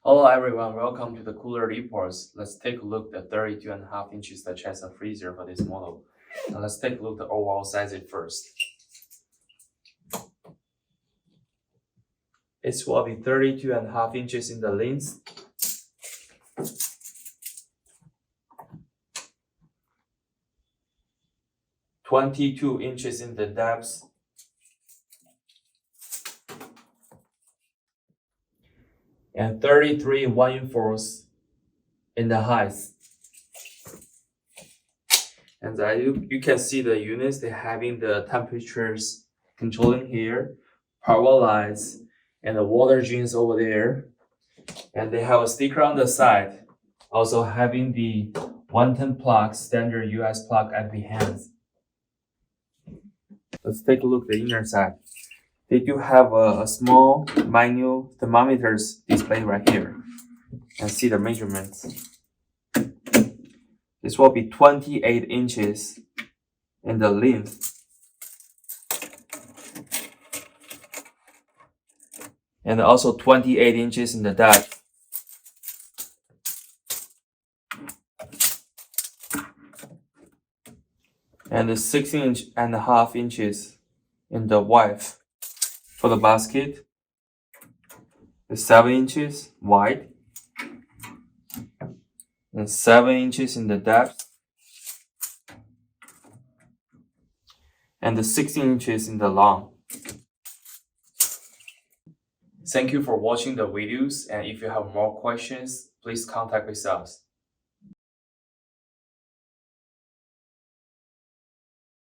Hello everyone, welcome to the cooler reports. Let's take a look at the 32.5 inches the chest of freezer for this model. Now let's take a look at the overall size first. It will be 32.5 inches in the length. (22 inches in the depth, and 33 1/4 in the height. And you can see the units, they're having the temperatures controlling here, power lines, and the water drains over there. And they have a sticker on the side, also having the 110 plug, standard US plug at the hands. Let's take a look at the inner side. They do have a small manual thermometers display right here. And see the measurements. This will be 28 inches in the length and also 28 inches in the depth. And 16.5 inches in the width. For the basket, the 7 inches wide and 7 inches in the depth and the 16 inches in the long. Thank you for watching the videos, and if you have more questions, please contact with us.